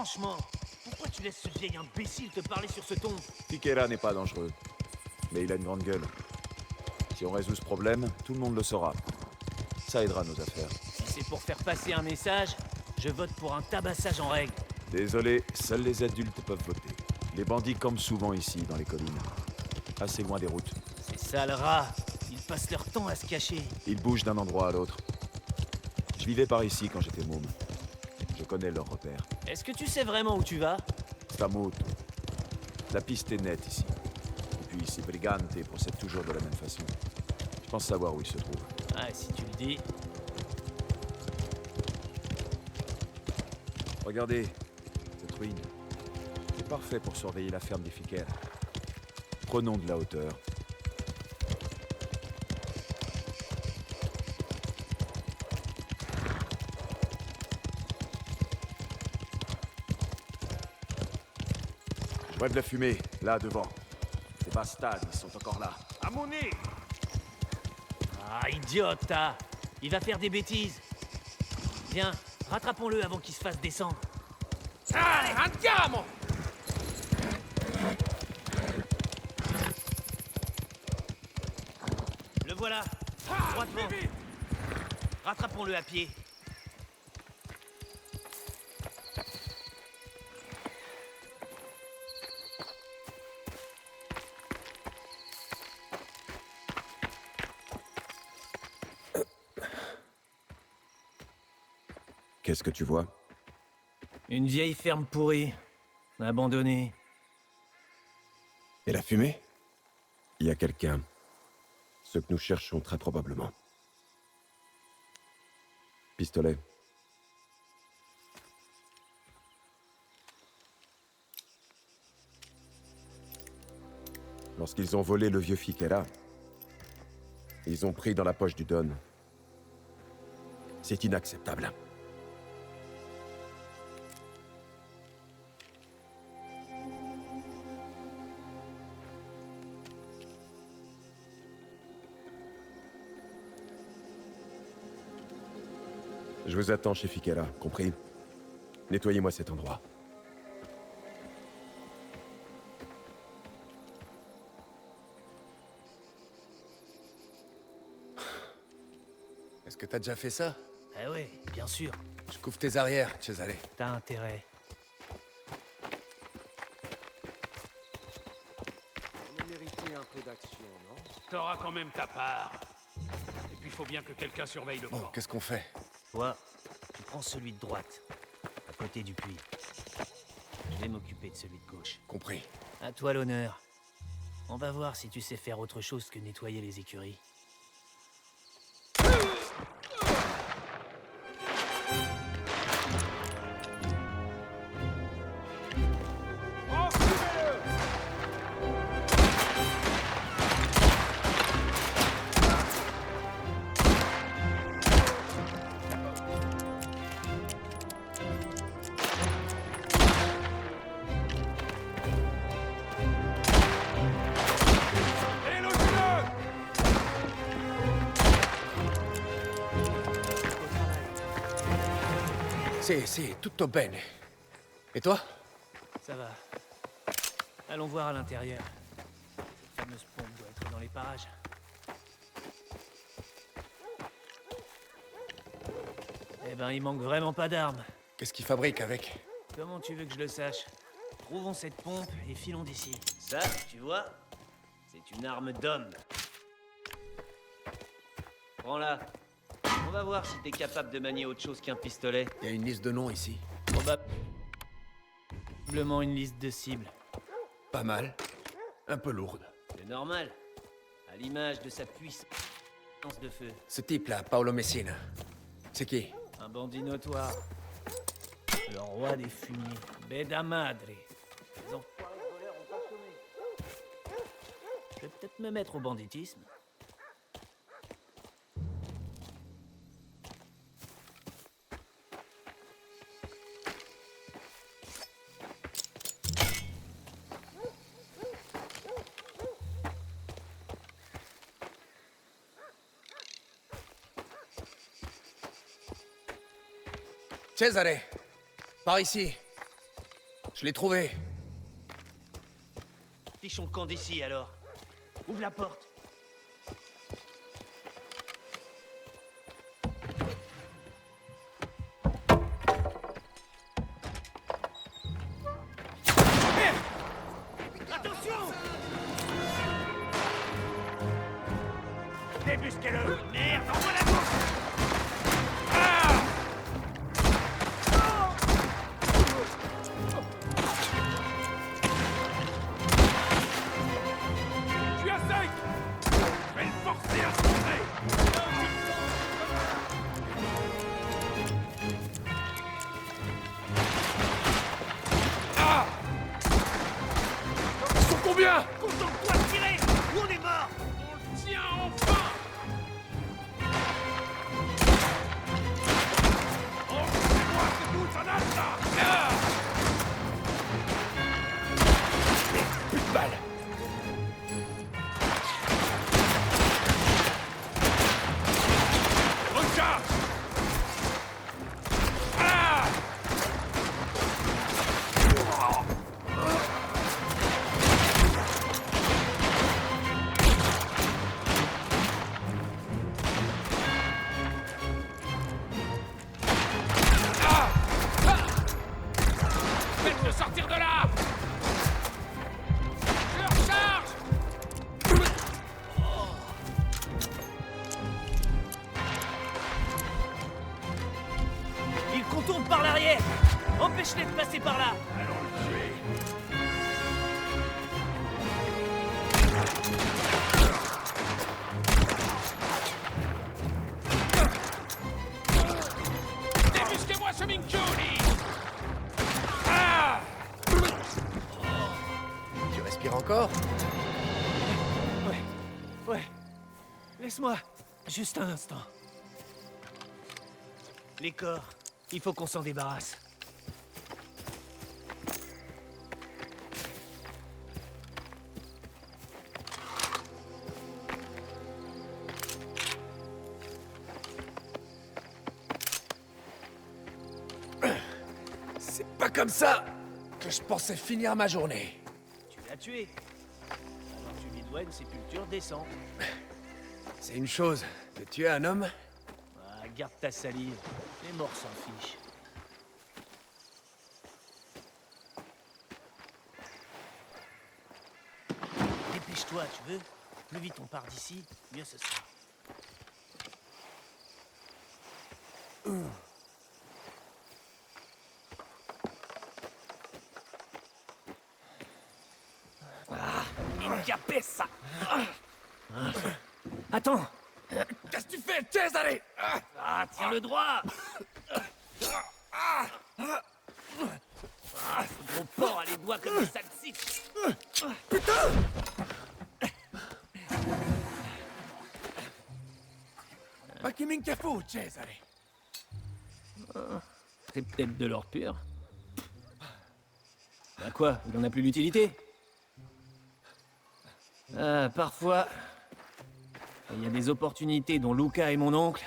franchement, pourquoi tu laisses ce vieil imbécile te parler sur ce ton? Fiquera n'est pas dangereux, mais il a une grande gueule. Si on résout ce problème, tout le monde le saura. Ça aidera nos affaires. Si c'est pour faire passer un message, je vote pour un tabassage en règle. Désolé, seuls les adultes peuvent voter. Les bandits campent souvent ici, dans les collines. Assez loin des routes. Ces sales rats, ils passent leur temps à se cacher. Ils bougent d'un endroit à l'autre. Je vivais par ici quand j'étais môme. Je connais leurs repères. Est-ce que tu sais vraiment où tu vas? Stamoto. La piste est nette ici. Et puis ces Brigante procèdent toujours de la même façon. Je pense savoir où ils se trouvent. Ah, si tu le dis. Regardez, cette ruine. C'est parfait pour surveiller la ferme des Fiquera. Prenons de la hauteur. Je vois de la fumée, là devant. Ces bastards, ils sont encore là. À mon nez! Ah, idiote, ta! Il va faire des bêtises. Viens, rattrapons-le avant qu'il se fasse descendre. Allez, andiamo! Le voilà. Droit devant. Rattrapons-le à pied. Qu'est-ce que tu vois? Une vieille ferme pourrie. Abandonnée. Et la fumée? Il y a quelqu'un. Ce que nous cherchons très probablement. Pistolet. Lorsqu'ils ont volé le vieux Fiquera, ils ont pris dans la poche du Don. C'est inacceptable. Je vous attends chez Fiquera, compris? Nettoyez-moi cet endroit. Est-ce que t'as déjà fait ça? Eh ouais, bien sûr. Je couvre tes arrières, Cesare. T'as intérêt. On a mérité un peu d'action, non? T'auras quand même ta part. Et puis faut bien que quelqu'un surveille le Bon, camp. qu'est-ce qu'on fait? Toi, tu prends celui de droite, à côté du puits. Je vais m'occuper de celui de gauche. Compris. À toi l'honneur. On va voir si tu sais faire autre chose que nettoyer les écuries. Si, tutto bene. Et toi? Ça va. Allons voir à l'intérieur. Cette fameuse pompe doit être dans les parages. Eh ben, il manque vraiment pas d'armes. Qu'est-ce qu'ils fabriquent avec? Comment tu veux que je le sache? Trouvons cette pompe et filons d'ici. Ça, tu vois, c'est une arme d'homme. Prends-la. On va voir si t'es capable de manier autre chose qu'un pistolet. Il y a une liste de noms ici. Probablement une liste de cibles. Pas mal. Un peu lourde. C'est normal. À l'image de sa puissance de feu. Ce type-là, Paolo Messina. C'est qui? Un bandit notoire. Le roi des fumiers. Beda Madre. Les enfoirés de voleurs ont pas chômé. Je vais peut-être me mettre au banditisme. Cesare, par ici. Je l'ai trouvé. Fichons le camp d'ici, alors. Ouvre la porte. Attention! Débusquez-le! Merde, envoie la bouche! Je suis à 5. Je vais le forcer à se montrer. Ils sont combien? Contente-toi de tirer! Ou on est mort! On le tient enfin. Oh, c'est moi, c'est vous, ça nage là. Plus de balles. Recharge. Faites-le sortir de là. Je le recharge. Il contourne par l'arrière! Empêche-les de passer par là! Allons le tuer. Débusquez-moi ce Minkuni. Tu respires encore? Ouais. Laisse-moi. Juste un instant. Les corps. Il faut qu'on s'en débarrasse. C'est pas comme ça que je pensais finir ma journée. Tu l'as tué. Alors tu lui dois une sépulture décente. C'est une chose de tuer un homme, Ah, garde ta salive. Les morts s'en fichent. Dépêche-toi, tu veux? Plus vite on part d'ici, mieux ce sera. Minchia pesa! Attends! qu'est-ce que tu fais, Cesare? Ah, tiens-le droit! Ce gros porc a les doigts comme des salsifs! Ma che minchia fu, Cesare? C'est peut-être de l'or pur. Bah quoi, il en a plus l'utilité? Ah, parfois, il y a des opportunités dont Luca et mon oncle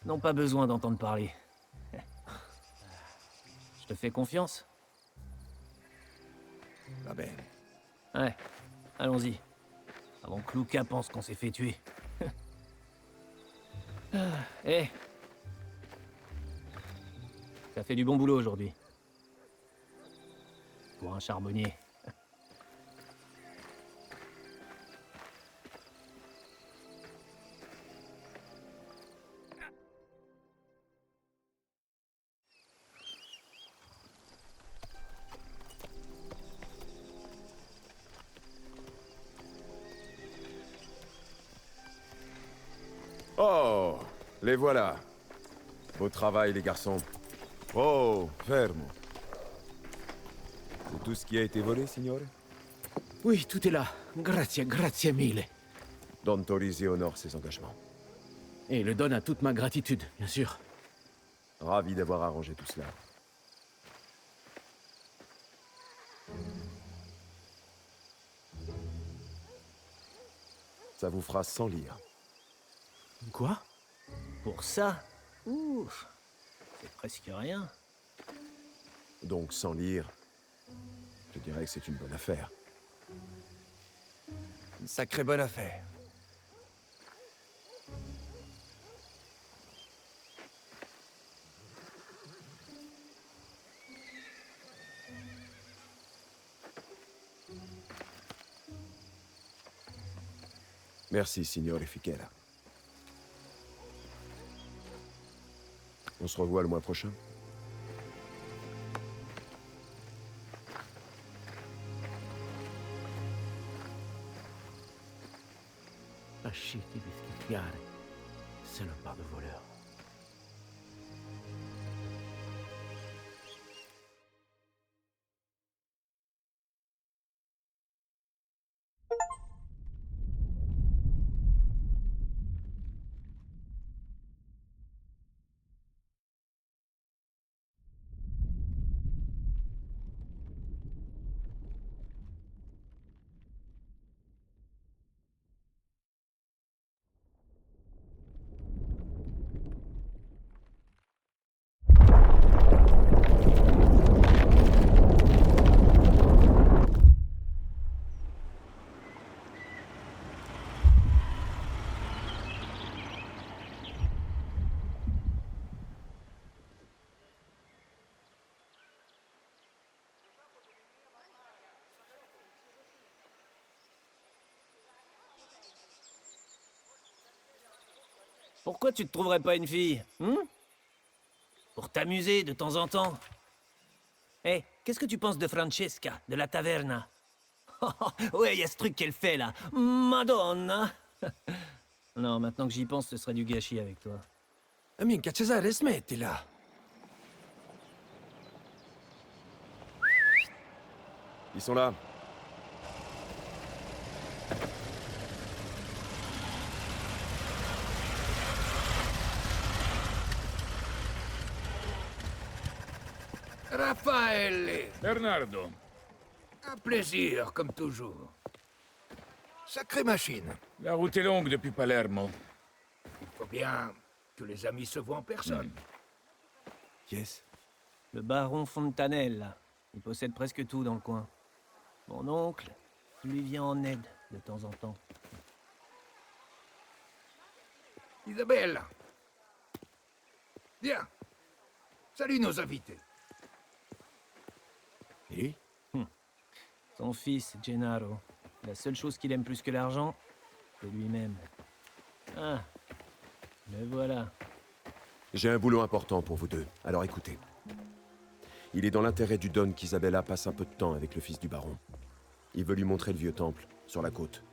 n'ont pas besoin d'entendre parler. Je te fais confiance? Va bene. Ouais, allons-y. Avant que Luca pense qu'on s'est fait tuer. Hé! T'as fait du bon boulot aujourd'hui. Pour un charbonnier. Oh, les voilà. Beau travail, les garçons. Oh, fermo. C'est tout ce qui a été volé, signore? Oui, tout est là. Grazie, grazie mille. Don Torisi honore ses engagements. Et le donne à toute ma gratitude, bien sûr. Ravi d'avoir arrangé tout cela. Ça vous fera 100 lire. Quoi? Pour ça? Ouf! C'est presque rien. Donc 100 lire, Je dirais que c'est une bonne affaire. Une sacrée bonne affaire. Merci, Signore Fichera. On se revoit le mois prochain. Lasciati besticchiare, se non pas de voleur. Pourquoi tu te trouverais pas une fille, Pour t'amuser de temps en temps. Eh, qu'est-ce que tu penses de Francesca, de la taverna? Ouais, y a ce truc qu'elle fait là. Madonna. Non, maintenant que j'y pense, ce serait du gâchis avec toi. Minchia, Cesare, smettila. Ils sont là. Raffaele, Bernardo. un plaisir, comme toujours. Sacrée machine. La route est longue depuis Palermo. Il faut bien que les amis se voient en personne. Yes. Le baron Fontanella. Il possède presque tout dans le coin. Mon oncle lui vient en aide de temps en temps. Isabella. Viens. Salut nos invités. Et Son fils, Gennaro. La seule chose qu'il aime plus que l'argent, c'est lui-même. Ah, le voilà. j'ai un boulot important pour vous deux, alors écoutez. Il est dans l'intérêt du Don qu'Isabella passe un peu de temps avec le fils du baron. Il veut lui montrer le vieux temple, sur la côte.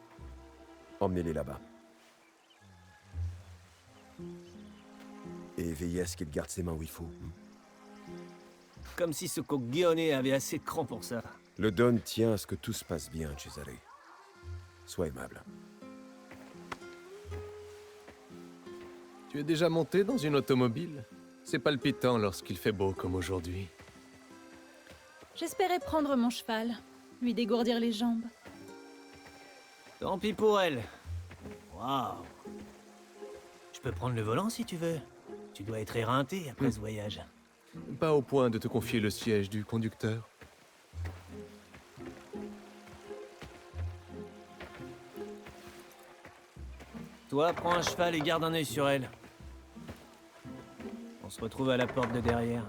Emmenez-les là-bas. Et veillez à ce qu'il garde ses mains où il faut. Comme si ce coglione avait assez de cran pour ça. Le Don tient à ce que tout se passe bien, Cesare. Sois aimable. Tu es déjà monté dans une automobile? C'est palpitant lorsqu'il fait beau comme aujourd'hui. J'espérais prendre mon cheval, lui dégourdir les jambes. Tant pis pour elle. Waouh. Je peux prendre le volant si tu veux. Tu dois être éreinté après ce voyage. Pas au point de te confier le siège du conducteur. Toi, prends un cheval et garde un œil sur elle. On se retrouve à la porte de derrière.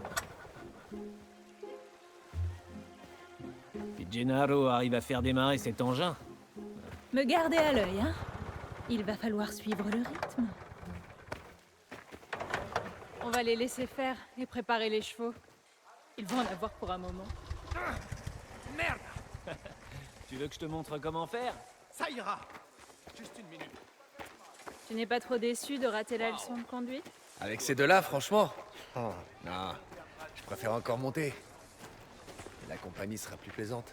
Si Gennaro arrive à faire démarrer cet engin, Me garder à l'œil, hein? Il va falloir suivre le rythme. On va les laisser faire et préparer les chevaux. Ils vont en avoir pour un moment. Merde! tu veux que je te montre comment faire? Ça ira! Juste une minute. Tu n'es pas trop déçu de rater la leçon de conduite? Avec ces deux-là, franchement. Oh, non. Je préfère encore monter. Et la compagnie sera plus plaisante.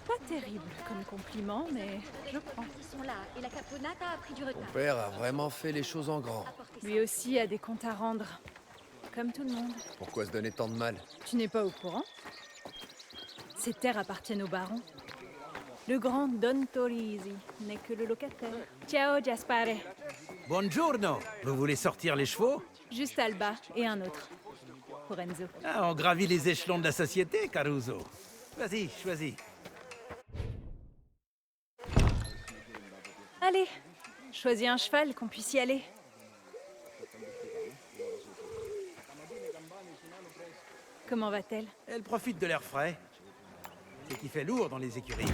Pas terrible comme compliment, mais je prends. Ils sont là et la caponata a pris du Ton retard. père a vraiment fait les choses en grand. Lui aussi a des comptes à rendre. Comme tout le monde. Pourquoi se donner tant de mal? Tu n'es pas au courant? Ces terres appartiennent au baron. Le grand Don Torisi n'est que le locataire. Ciao, Gaspare. Buongiorno. Vous voulez sortir les chevaux? Juste Alba et un autre. Pour Enzo. Ah, on gravit les échelons de la société, Caruso. Vas-y, choisis. Allez, choisis un cheval qu'on puisse y aller. Comment va-t-elle? Elle profite de l'air frais. C'est qu'il fait lourd dans les écuries.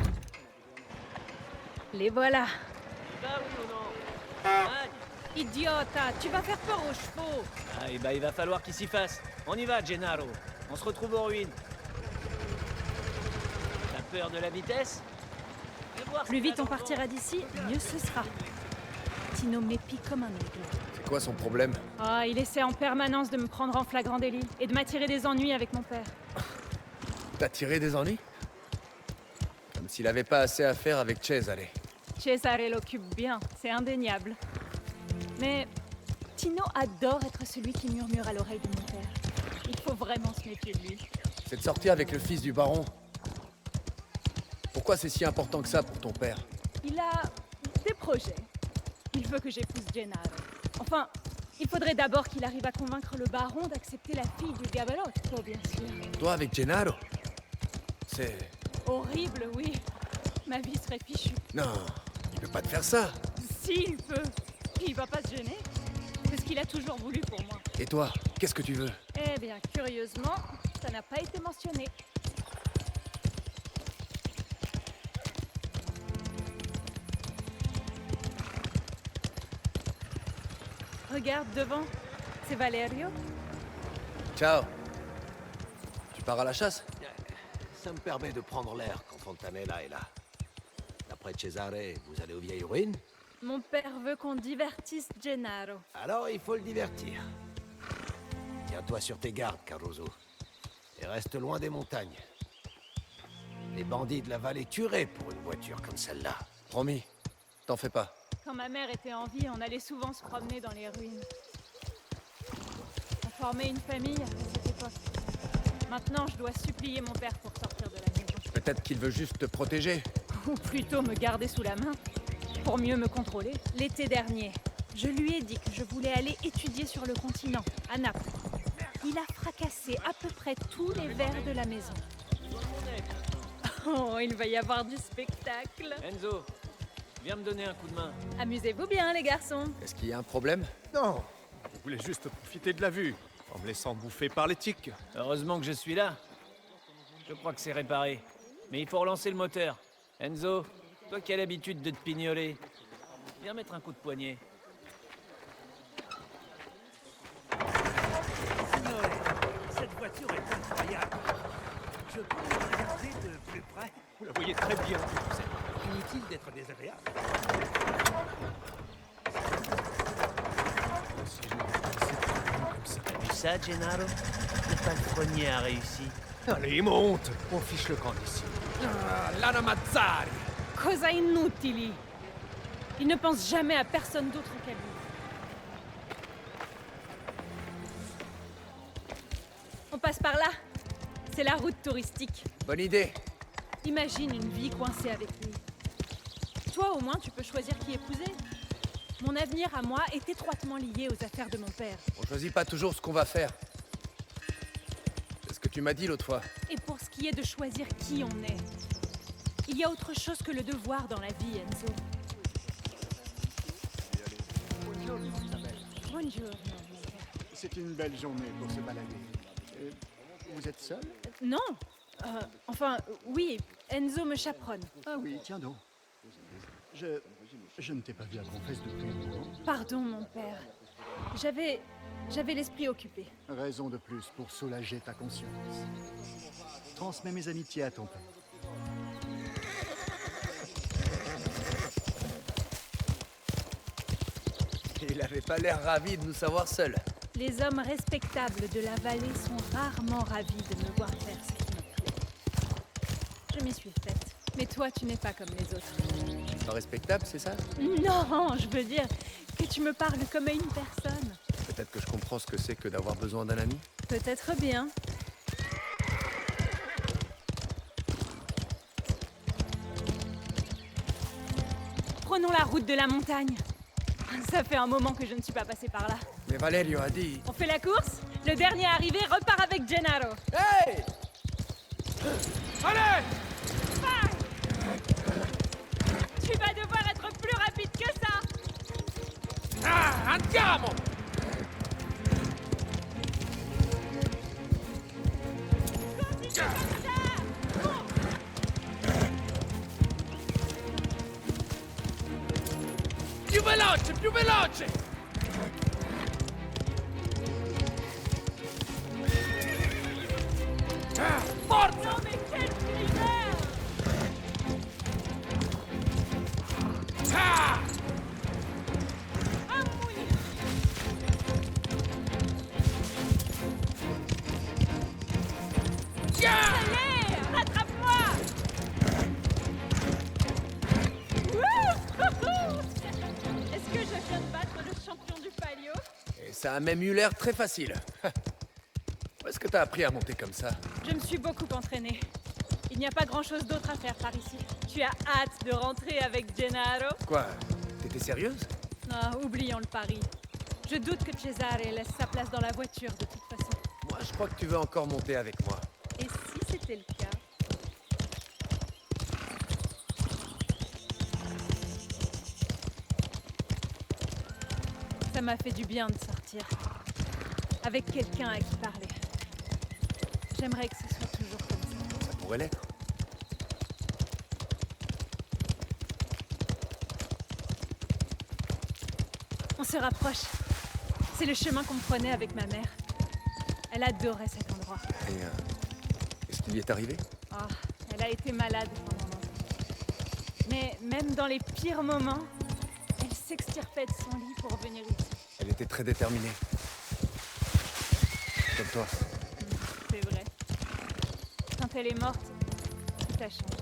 Les voilà. Bah oui ou non? Idiota, tu vas faire peur aux chevaux. Ah, et bah il va falloir qu'il s'y fasse. On y va, Gennaro. On se retrouve aux ruines. T'as peur de la vitesse? Fais voir Plus ce vite qu'il on a dans le partira d'ici, mieux ce sera. Tino m'épie comme un aigle. C'est quoi son problème? Ah, il essaie en permanence de me prendre en flagrant délit et de m'attirer des ennuis avec mon père. T'as tiré des ennuis? Comme s'il avait pas assez à faire avec Cesare. Cesare l'occupe bien, c'est indéniable. Mais Tino adore être celui qui murmure à l'oreille de mon père. Il faut vraiment se méfier de lui. C'est de sortir avec le fils du baron. Pourquoi c'est si important que ça pour ton père? Il a des projets. Il veut que j'épouse Gennaro. Enfin, il faudrait d'abord qu'il arrive à convaincre le baron d'accepter la fille du Gabelotto, bien sûr. Toi avec Gennaro? C'est... Horrible, oui. Ma vie serait fichue. Non, il peut pas te faire ça. Si, il peut. Il va pas se gêner. C'est ce qu'il a toujours voulu pour moi. Et toi, qu'est-ce que tu veux? Eh bien, curieusement, ça n'a pas été mentionné. Regarde devant, c'est Valerio. Ciao. Tu pars à la chasse? Ça me permet de prendre l'air quand Fontanella est là. D'après Cesare, vous allez aux vieilles ruines? Mon père veut qu'on divertisse Gennaro. Alors il faut le divertir. Tiens-toi sur tes gardes, Caruso. Et reste loin des montagnes. Les bandits de la vallée tueraient pour une voiture comme celle-là. Promis, t'en fais pas. Quand ma mère était en vie, on allait souvent se promener dans les ruines. On formait une famille à cette époque. Maintenant, je dois supplier mon père pour sortir de la maison. Peut-être qu'il veut juste te protéger. Ou plutôt me garder sous la main, pour mieux me contrôler. L'été dernier, je lui ai dit que je voulais aller étudier sur le continent, à Naples. Il a fracassé à peu près tous les verres de la maison. Oh, il va y avoir du spectacle. Enzo, viens me donner un coup de main. Amusez-vous bien, les garçons. Est-ce qu'il y a un problème? Non, je voulais juste profiter de la vue, en me laissant bouffer par les tiques. Heureusement que je suis là. Je crois que c'est réparé. Mais il faut relancer le moteur. Enzo, toi qui as l'habitude de te pignoler, viens mettre un coup de poignet. Signore, cette voiture est incroyable. Je peux la regarder de plus près? Vous la voyez très bien. C'est inutile d'être désagréable. T'as vu ça, Gennaro? T'es pas le premier à réussir. Allez, monte. On fiche le camp d'ici. Lana Mazzari. Cosa inutili. Il ne pense jamais à personne d'autre qu'à lui. On passe par là. C'est la route touristique. Bonne idée. Imagine une vie coincée avec lui. Toi, au moins, tu peux choisir qui épouser. Mon avenir à moi est étroitement lié aux affaires de mon père. On choisit pas toujours ce qu'on va faire. C'est ce que tu m'as dit l'autre fois. Et pour ce qui est de choisir qui on est, il y a autre chose que le devoir dans la vie, Enzo. Bonjour. C'est une belle journée pour se balader. Vous êtes seul? Non. Enfin, oui, Enzo me chaperonne. Ah oui, tiens donc. Je ne t'ai pas vu à Confesse depuis un moment. Pardon, mon père. J'avais l'esprit occupé. Raison de plus pour soulager ta conscience. Transmets mes amitiés à ton père. Il avait pas l'air ravi de nous savoir seuls. Les hommes respectables de la vallée sont rarement ravis de me voir faire ce qui me plaît. Je m'y suis faite. Mais toi, tu n'es pas comme les autres. Pas respectable, c'est ça? Non, je veux dire que tu me parles comme à une personne. Peut-être que je comprends ce que c'est que d'avoir besoin d'un ami. Peut-être bien. Prenons la route de la montagne. Ça fait un moment que je ne suis pas passée par là. Mais Valerio a dit... On fait la course? Le dernier arrivé repart avec Gennaro. Hey! Allez! Tu vas devoir être plus rapide que ça! Ah, andiamo! Più veloce, più veloce! Forza! Non mais quel univers! Ah! Ah oui! Allez, rattrape-moi! Wouhou! Est-ce que je viens de battre le champion du palio? Et ça a même eu l'air très facile. Où est-ce que t'as appris à monter comme ça? Je me suis beaucoup entraînée. Il n'y a pas grand-chose d'autre à faire par ici. Tu as hâte de rentrer avec Gennaro? Quoi? T'étais sérieuse? Ah, oublions le pari. Je doute que Cesare laisse sa place dans la voiture de toute façon. Moi, je crois que tu veux encore monter avec moi. Et si c'était le cas? Ça m'a fait du bien de sortir. Avec quelqu'un à qui parler. J'aimerais que ce soit toujours comme ça. Ça pourrait l'être. On se rapproche. C'est le chemin qu'on prenait avec ma mère. Elle adorait cet endroit. Et qu'est-ce qui lui est arrivé? Oh, elle a été malade pendant longtemps. Mais même dans les pires moments, elle s'extirpait de son lit pour venir ici. Elle était très déterminée. Comme toi. C'est vrai. Quand elle est morte, tout a changé.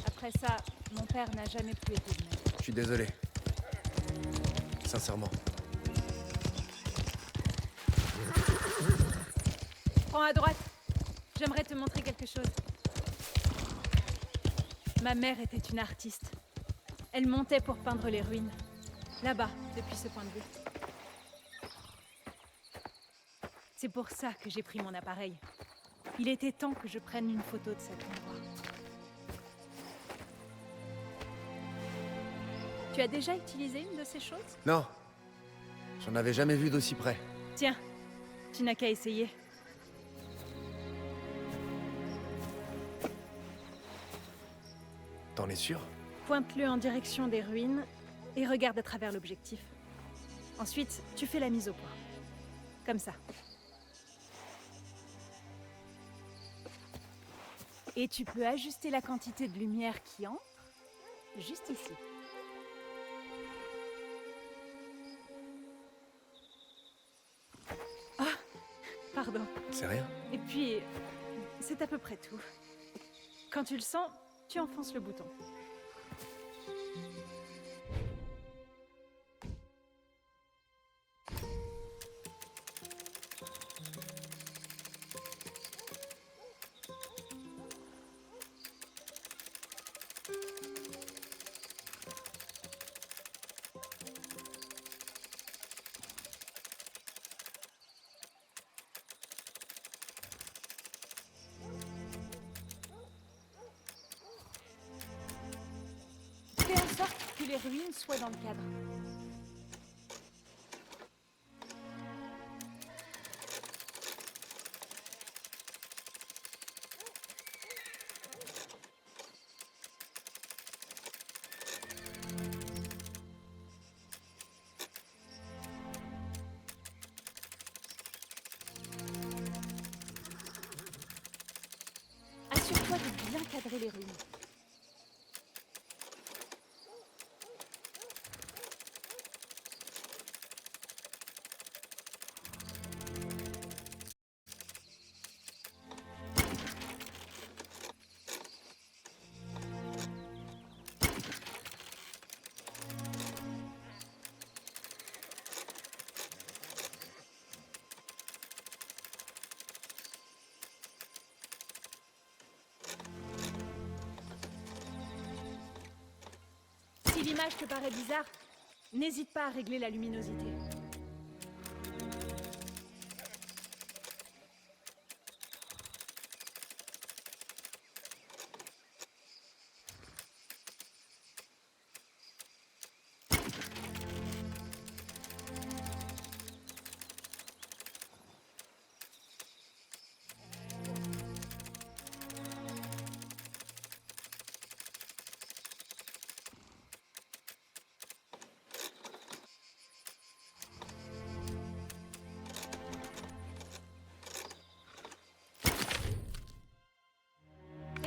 Après ça, mon père n'a jamais plus été le même. Je suis désolé. Sincèrement. Prends à droite. J'aimerais te montrer quelque chose. Ma mère était une artiste. Elle montait pour peindre les ruines. Là-bas, depuis ce point de vue. C'est pour ça que j'ai pris mon appareil. Il était temps que je prenne une photo de cet endroit. Tu as déjà utilisé une de ces choses? Non. J'en avais jamais vu d'aussi près. Tiens, tu n'as qu'à essayer. T'en es sûr? Pointe-le en direction des ruines et regarde à travers l'objectif. Ensuite, tu fais la mise au point. Comme ça. Et tu peux ajuster la quantité de lumière qui entre juste ici. Ah, pardon. C'est rien. Et puis, c'est à peu près tout. Quand tu le sens, tu enfonces le bouton. Fais en sorte que les ruines soient dans le cadre. Assure-toi de bien cadrer les ruines. Si l'image te paraît bizarre, n'hésite pas à régler la luminosité.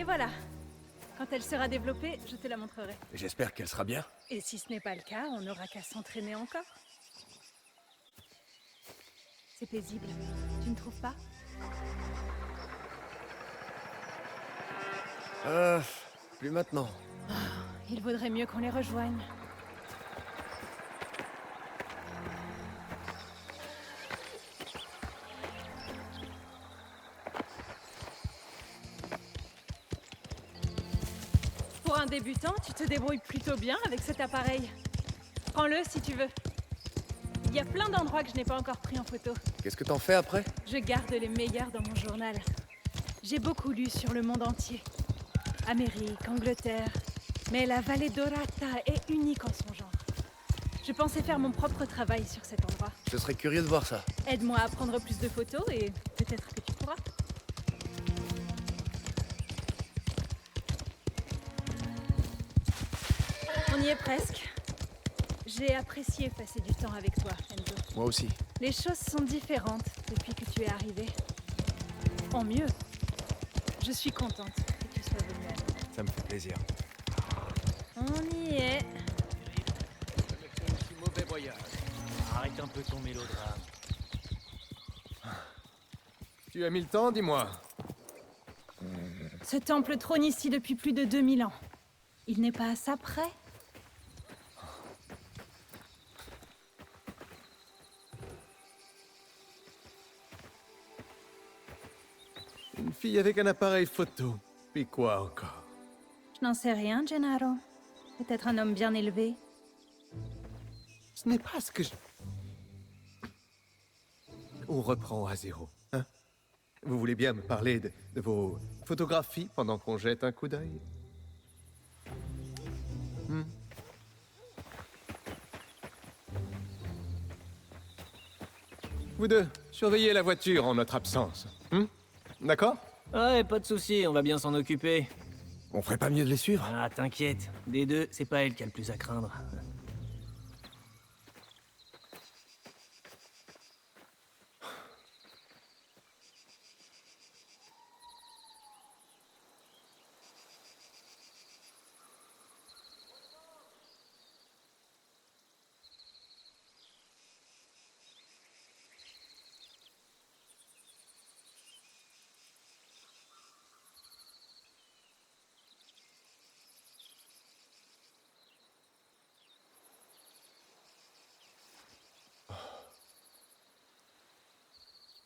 Et voilà. Quand elle sera développée, je te la montrerai. J'espère qu'elle sera bien. Et si ce n'est pas le cas, on n'aura qu'à s'entraîner encore. C'est paisible, tu ne trouves pas? Plus maintenant. Il vaudrait mieux qu'on les rejoigne. Pour un débutant, tu te débrouilles plutôt bien avec cet appareil. Prends-le si tu veux. Il y a plein d'endroits que je n'ai pas encore pris en photo. Qu'est-ce que t'en fais après? Je garde les meilleurs dans mon journal. J'ai beaucoup lu sur le monde entier. Amérique, Angleterre. Mais la vallée d'Orata est unique en son genre. Je pensais faire mon propre travail sur cet endroit. Je serais curieux de voir ça. Aide-moi à prendre plus de photos et peut-être que tu pourras. On y est presque. J'ai apprécié passer du temps avec toi, Enzo. Moi aussi. Les choses sont différentes depuis que tu es arrivé. En mieux. Je suis contente que tu sois venu à nous. Ça me fait plaisir. On y est. Mauvais voyage. Arrête un peu ton mélodrame. Tu as mis le temps, dis-moi. Ce temple trône ici depuis plus de 2000 ans. Il n'est pas à ça près. Une fille avec un appareil photo. Puis quoi encore? Je n'en sais rien, Gennaro. Peut-être un homme bien élevé. Ce n'est pas ce que je... On reprend à zéro, hein? Vous voulez bien me parler de vos photographies pendant qu'on jette un coup d'œil? Vous deux, surveillez la voiture en notre absence. D'accord? Ouais, pas de souci, on va bien s'en occuper. On ferait pas mieux de les suivre? Ah, t'inquiète. Des deux, c'est pas elle qui a le plus à craindre.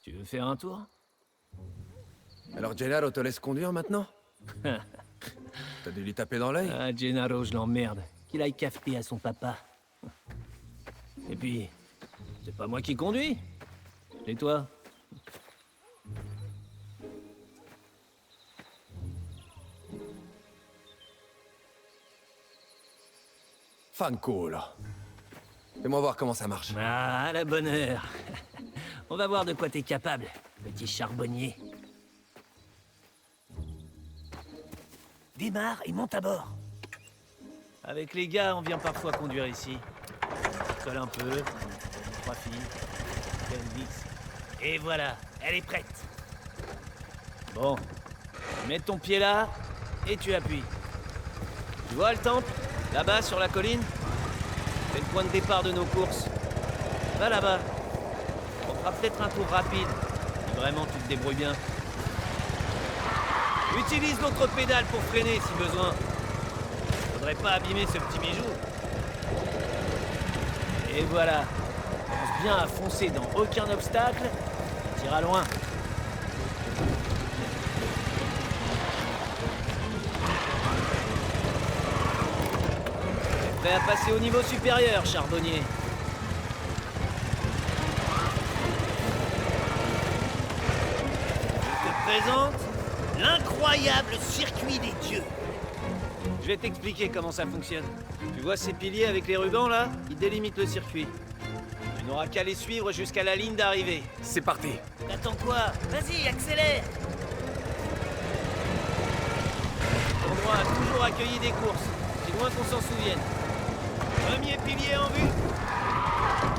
Tu veux faire un tour? Alors Gennaro te laisse conduire maintenant? T'as dû lui taper dans l'œil? Ah, Gennaro, je l'emmerde. Qu'il aille cafeter à son papa. Et puis, c'est pas moi qui conduis. Et toi? Fanculo. Fais-moi voir comment ça marche. Ah, à la bonne heure. On va voir de quoi t'es capable, petit charbonnier. Démarre et monte à bord. Avec les gars, on vient parfois conduire ici. Colle un peu. 3 filles. Elvis. Et voilà, elle est prête. Bon. Mets ton pied là, et tu appuies. Tu vois le temple? Là-bas, sur la colline? C'est le point de départ de nos courses. Va là-bas. On fera peut-être un tour rapide. Si vraiment tu te débrouilles bien. Utilise l'autre pédale pour freiner si besoin. Faudrait pas abîmer ce petit bijou. Et voilà. Pense bien à foncer dans aucun obstacle. Tu iras loin. T'es prêt à passer au niveau supérieur, charbonnier? Je te présente l'incroyable circuit des dieux. Je vais t'expliquer comment ça fonctionne. Tu vois ces piliers avec les rubans là? Ils délimitent le circuit. Tu n'auras qu'à les suivre jusqu'à la ligne d'arrivée. C'est parti. T'attends quoi? Vas-y, accélère! Cet endroit a toujours accueilli des courses. C'est loin qu'on s'en souvienne. Premier pilier en vue.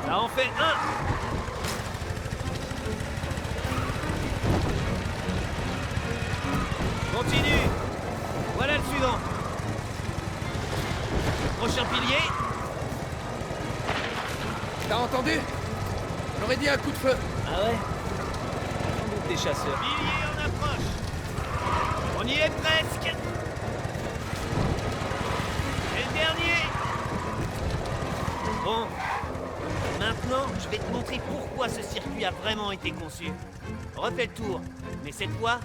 Ça en fait un. Continue. prochain pilier. T'as entendu? J'aurais dit un coup de feu. Ah ouais? Sans doute des chasseurs. Pilier en approche. On y est presque. Et le dernier. Bon. Maintenant, je vais te montrer pourquoi ce circuit a vraiment été conçu. Refais le tour, mais cette fois,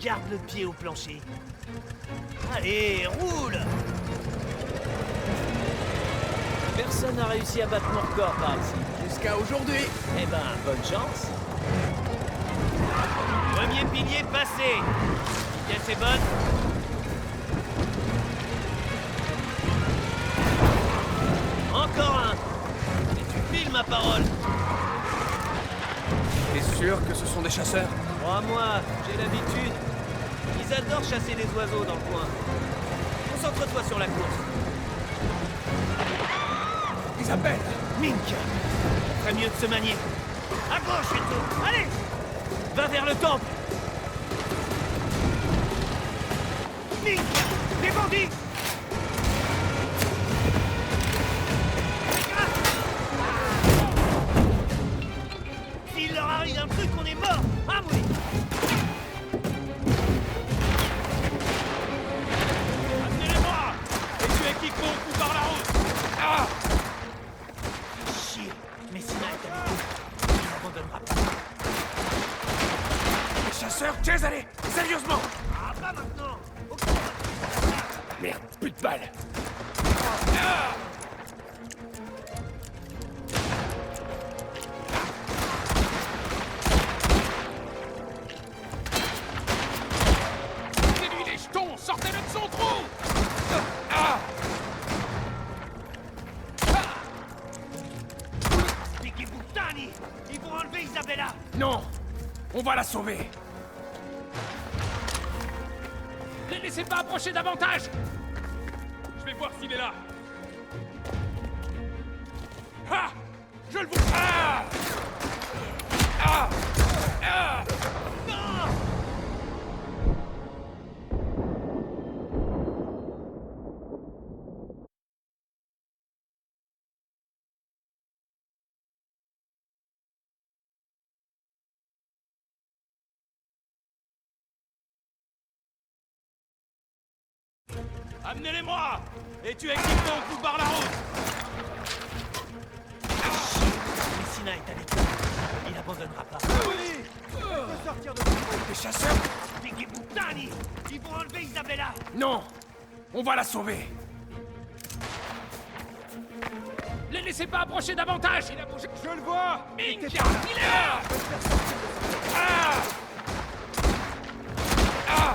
garde le pied au plancher. Allez, roule! Personne n'a réussi à battre mon record par ici. Jusqu'à aujourd'hui. Eh ben, bonne chance. Premier pilier passé. Vitesse est bonne. Encore un. Et tu files ma parole. T'es sûr que ce sont des chasseurs? Crois-moi, j'ai l'habitude. Ils adorent chasser les oiseaux dans le coin. Concentre-toi sur la course. Ils appellent. Mink! On ferait mieux de se manier. À gauche, Eto! Allez! Va vers le temple! Mink! Les bandits! S'il leur arrive un truc, on est mort! Ah oui! Amenez-les-moi. Et tuez quiconque par la route. Ah! Chier! Messina est avec nous. Il n'abandonnera pas. Les chasseurs, allez, sérieusement. Ah, pas maintenant! Merde, plus de balles. C'est lui les jetons, sortez-le de son trou. Nicky Buttani! Ils vont enlever Isabella! Non, on va la sauver. Les laissez pas approcher davantage. Je vais voir s'il est là. Ah! Je le vois. Ah! Ah! Ah! Non! Amenez-les-moi! Et tu équipes ton coup par la route! Messina est avec nous. Il n'abandonnera pas. Sortir de les chasseurs? Nicky Buttani! Ils vont enlever Isabella! Non! On va la sauver! Les laissez pas approcher davantage! Il a bougé! Je le vois! Mink! Il est là! Ah! Ah!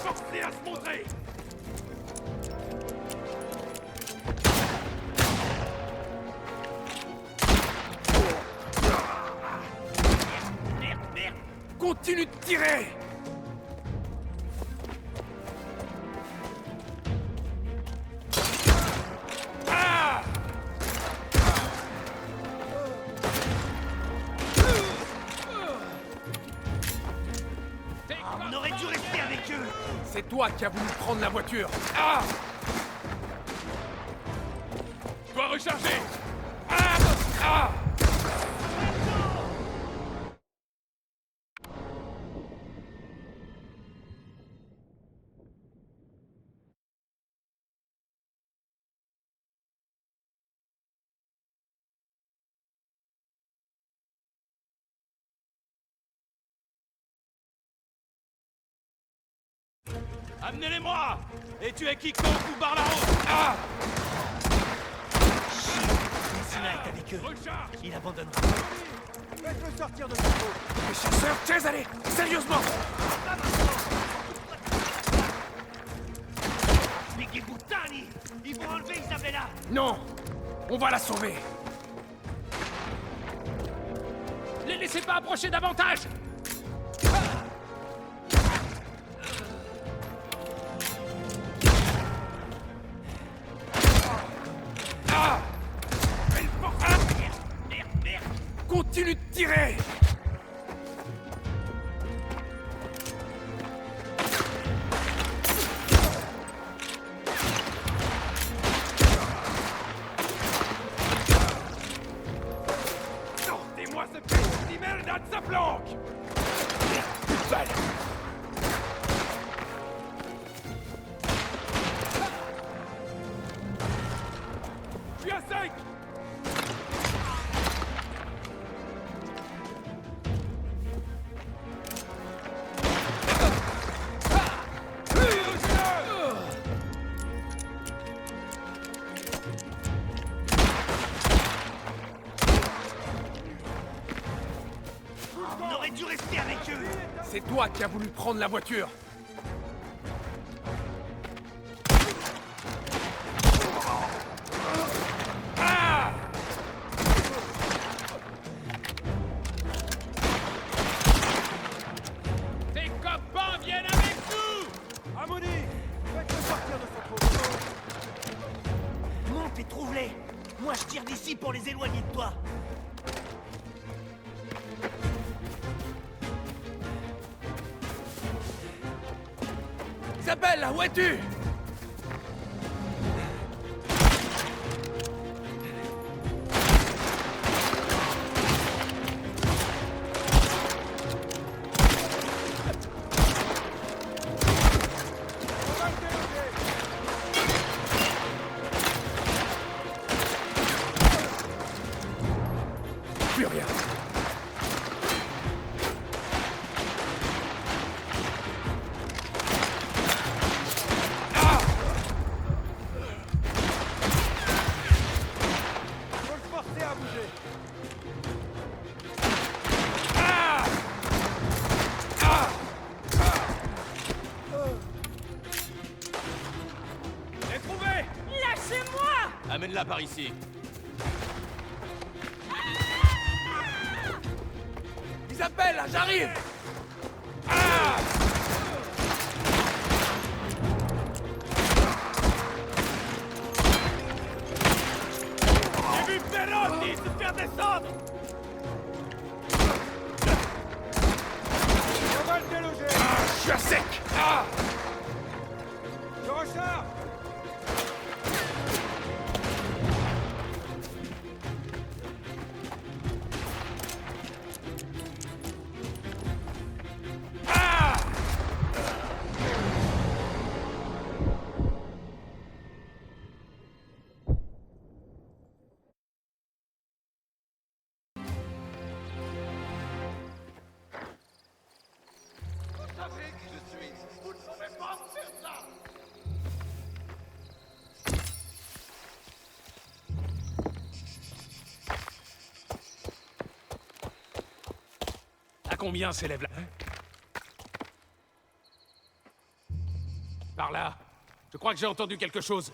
Forcez à se montrer! Merde, merde! Continue de tirer! Ah! On aurait dû rester avec eux! C'est toi qui as voulu prendre la voiture! Ah! Je dois recharger! Ah! Ah! Amenez-les-moi! Et tuez quiconque par la route! Ah! Messina est avec eux. Recharge! Il n'abandonnera pas. Faites-le sortir de son trou! Les chasseurs, allez! Sérieusement! Nicky Buttani! Ils vont enlever Isabella! Non! On va la sauver! laissez pas approcher davantage! Continue de tirer! Sortez-moi ce petit merde de sa planque! Plus de balles! Je suis à 5! On aurait dû rester avec eux. C'est toi qui as voulu prendre la voiture! Tes copains viennent avec nous! Amoni, faites-le sortir de son trou. Monte et trouve-les. Moi, je tire d'ici pour les éloigner de toi. Isabelle, où es-tu? Plus rien. Faut le forcer à bouger. J'ai trouvé! Lâchez-moi! Amène-la par ici. Isabelle, j'arrive! J'ai vu Perotti se faire descendre! On va le déloger. Je suis à sec! Je recharge. À combien s'élève la... Par là. Je crois que j'ai entendu quelque chose.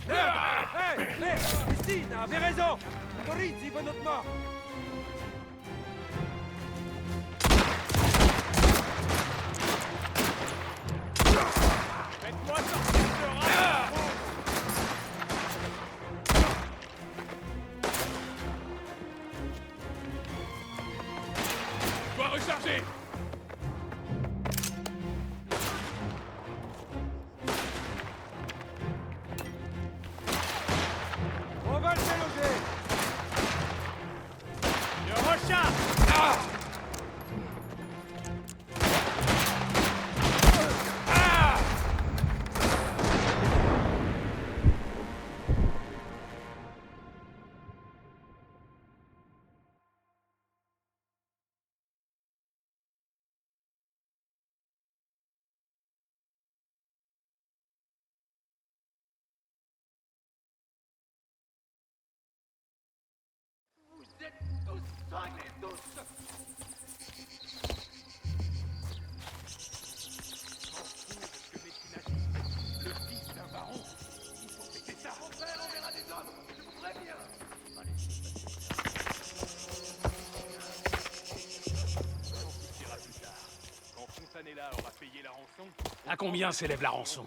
Hé, Christine avait raison. Corizzi, bonne autre mort. Faites-moi sortir de là! Je dois recharger! On va le déloger. Je recharge! Vous êtes tous cinglés, tous! combien s'élève la rançon?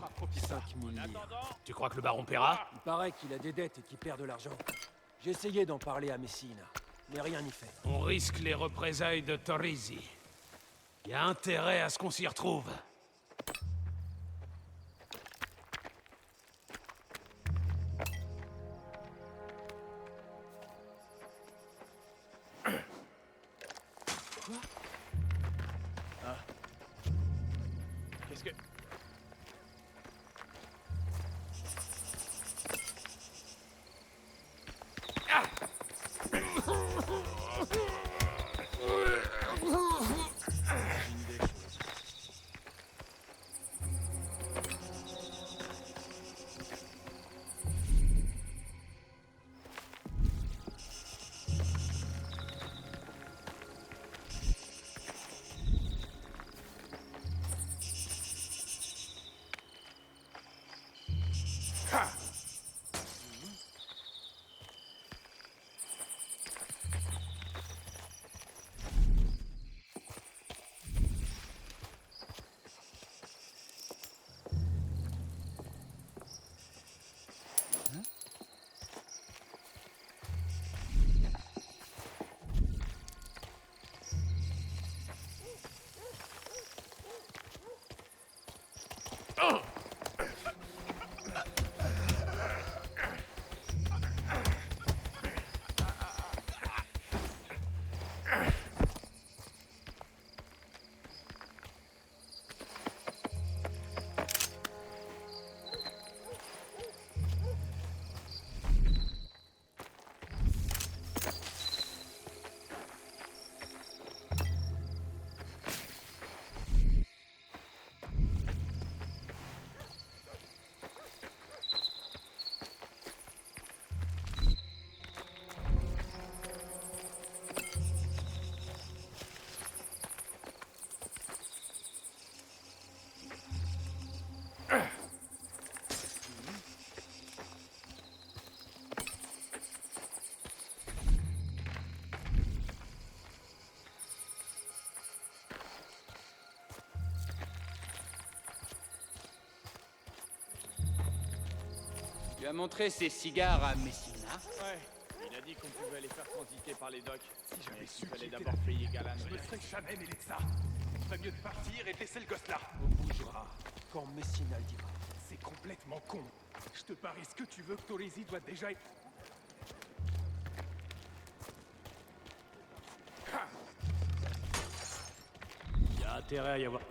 5000 livres. Tu crois que le baron paiera? Il paraît qu'il a des dettes et qu'il perd de l'argent. J'ai essayé d'en parler à Messina, mais rien n'y fait. On risque les représailles de Torrisi. Il y a intérêt à ce qu'on s'y retrouve. Qu'est-ce que... Tu as montré ces cigares à Messina? Ouais, il a dit qu'on pouvait les faire transiter par les docks. Si j'avais su qu'il fallait d'abord payer Galan. Je ne serais jamais mêlé de ça. Il ferait mieux de partir et de laisser le gosse là. On bougera quand Messina le dira. C'est complètement con. Je te parie ce que tu veux que Torrisi doit déjà être... Il y a intérêt à y avoir...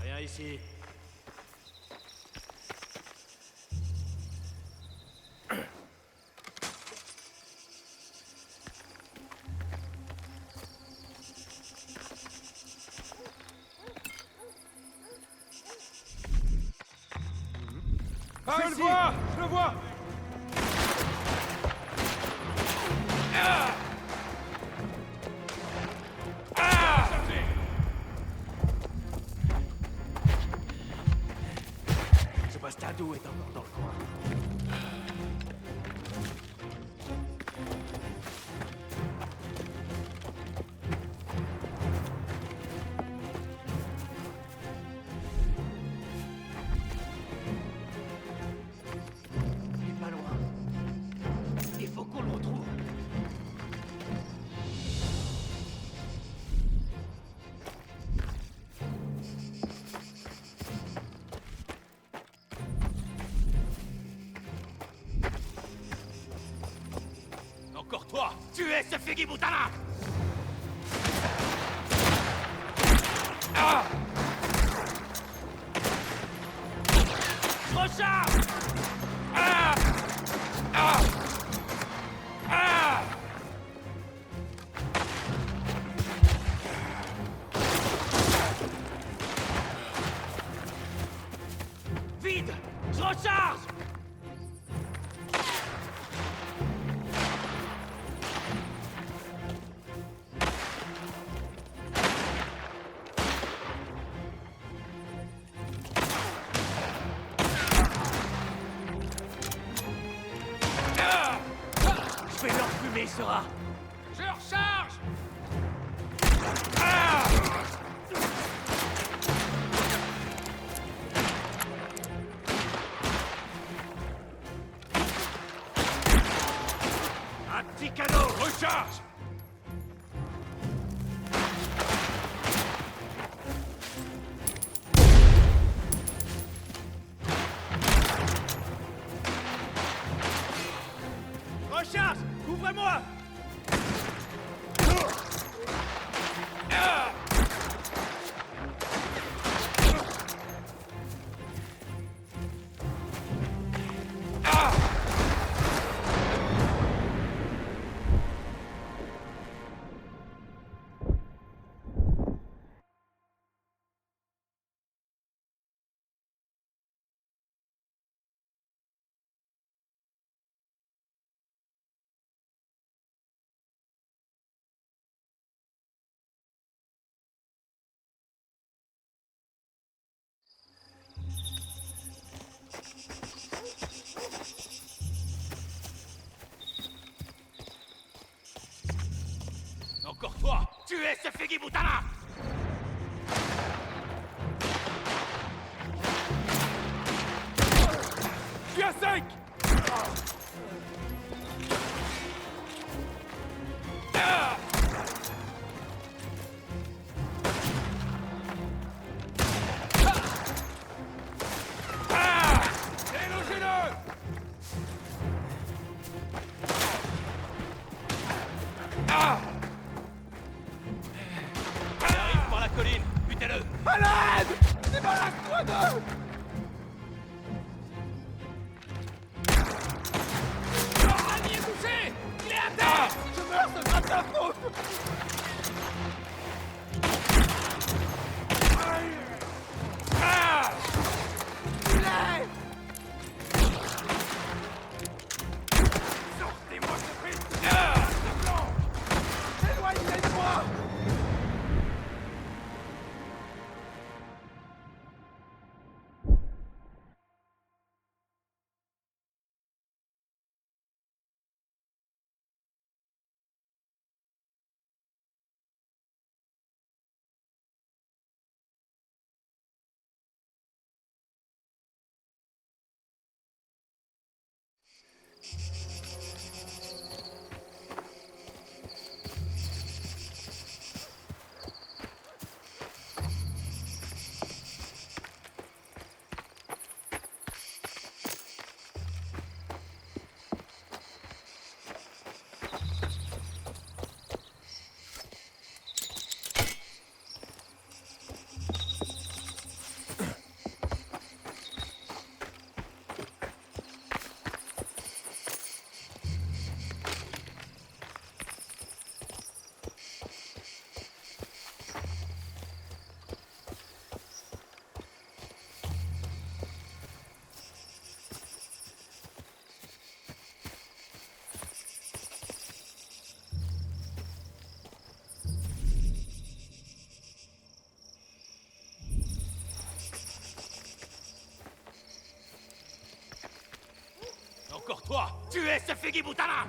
Rien ici. Ah, je le vois! Je le vois! Ce bastardo est encore dans le coin. Il est pas loin. Il faut qu'on le retrouve. Encore toi! Tuez ce Figi-Boutana! Ah! Recharge! Ah! Ah! Ah! Vide! Je recharge! Je vais leur fumer, Sora. Je recharge. Un petit cadeau. Recharge. Recharge. Ouvre-moi. Encore toi. Tuez ce Fegi-Butala. Je suis à 5. Délogez-le. Il arrive par la colline. Butez-le. Malade. Débarrasse-toi d'eux. L'ami est touché. Il est à terre. Je meurs, ce sera ta faute. Sortez-moi ce fils. Éloignez de moi. Encore toi. Tuez ce Fegi-Butala.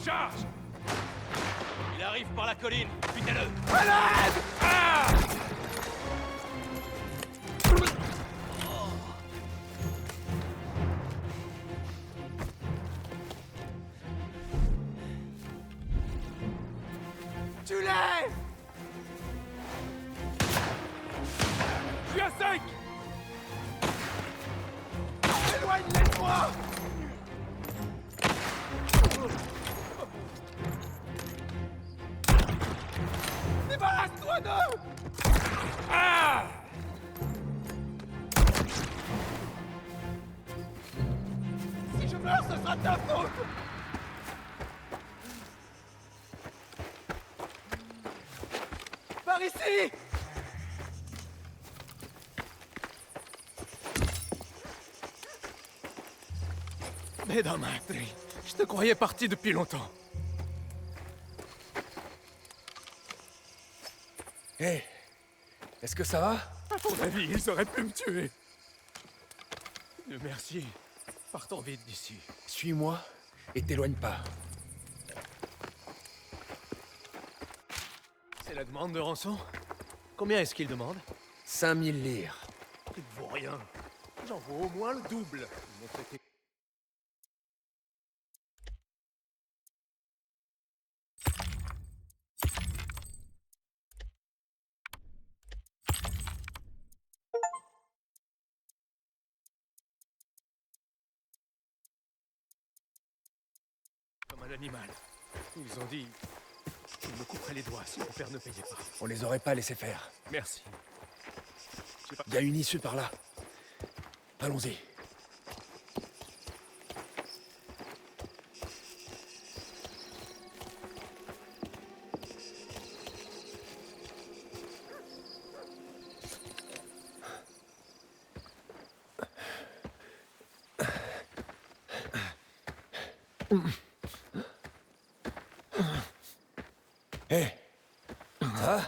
Charge! Il arrive par la colline, butez-le! Tu l'es! Je suis à 5! Éloigne-les-moi! Débarrasse-toi d'eux! Ah! Si je meurs, ce sera ta faute! Par ici! Mesdames, je te croyais parti depuis longtemps. Hé, est-ce que ça va? À ton avis, ils auraient pu me tuer. Merci. Partons vite d'ici. Suis-moi et t'éloigne pas. C'est la demande de rançon? Combien est-ce qu'il demande? 5000 lire. Il ne vaut rien. J'en vaux au moins le double. Ils m'ont traité. Comme un animal. Ils ont dit qu'ils me couperaient les doigts si mon père ne payait pas. On les aurait pas laissés faire. Merci. Il y a une issue par là. Allons-y. Hé, ça va?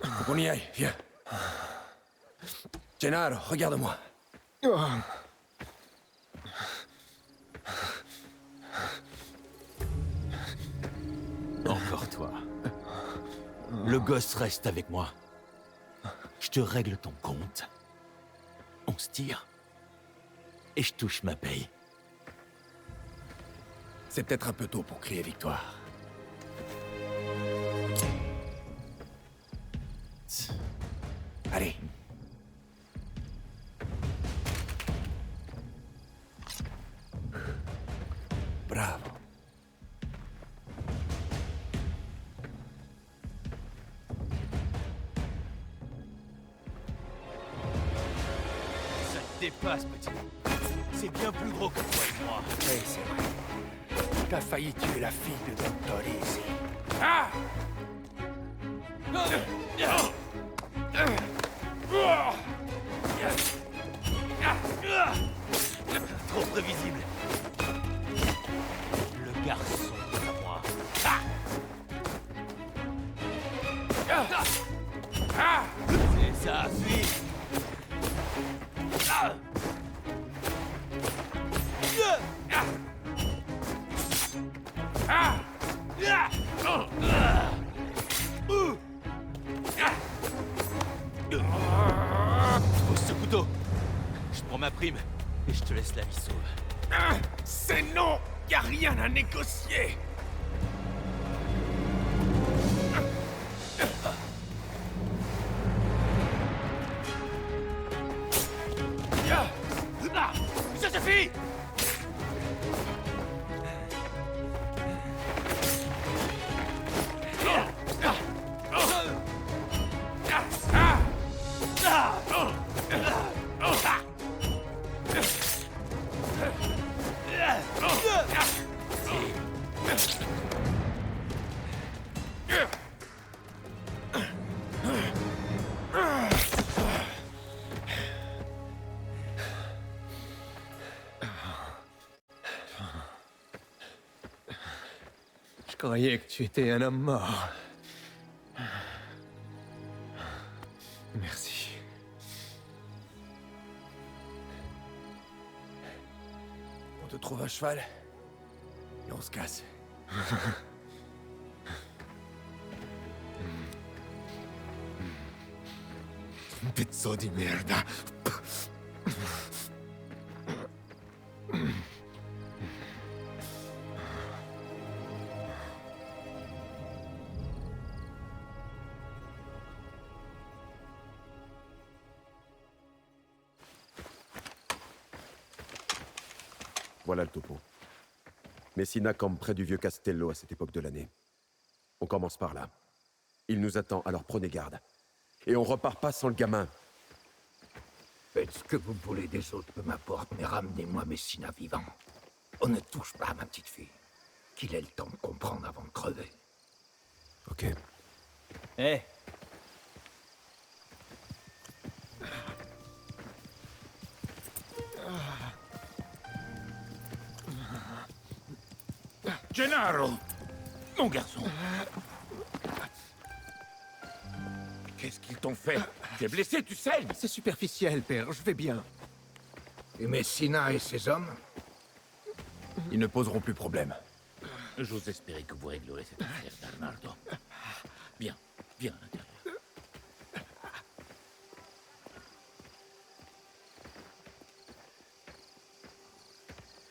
Faut qu'on y aille, viens. Gennaro, regarde-moi. Encore toi. Le gosse reste avec moi. Je te règle ton compte. On se tire. Et je touche ma paye. C'est peut-être un peu tôt pour crier victoire. Allez. Bravo. Ça te dépasse, petit. C'est bien plus gros que toi et moi. Oui, c'est vrai. T'as failli tuer la fille de Don Torres. Ah! Trop prévisible. Le garçon est à moi. C'est ça, fuis. Pose ce couteau. Je prends ma prime et je te laisse la vie sauve. C'est non! Y a rien à négocier! Ça suffit! Je croyais que tu étais un homme mort. Merci. On te trouve un cheval? Et on se casse. Pezzo di merda. Voilà le topo. Messina campe près du vieux Castello à cette époque de l'année. On commence par là. Il nous attend, alors prenez garde. Et on repart pas sans le gamin. Faites ce que vous voulez des autres, peu m'importe, mais ramenez-moi Messina vivant. On ne touche pas à ma petite fille. Qu'il ait le temps de comprendre avant de crever. Ok. Eh, Gennaro! Mon garçon! Qu'est-ce qu'ils t'ont fait? Tu es blessé, tu saignes! C'est superficiel, père, je vais bien. Et Messina et ses hommes? Ils ne poseront plus problème. J'ose espérer que vous réglerez cette affaire d'Arnaldo. Bien, viens à l'intérieur.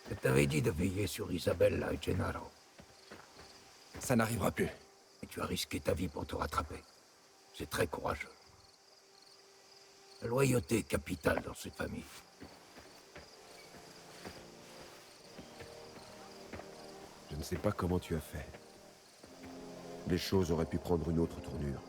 Je t'avais dit de veiller sur Isabella et Gennaro. Ça n'arrivera plus. Et tu as risqué ta vie pour te rattraper. C'est très courageux. La loyauté est capitale dans cette famille. Je ne sais pas comment tu as fait. Les choses auraient pu prendre une autre tournure.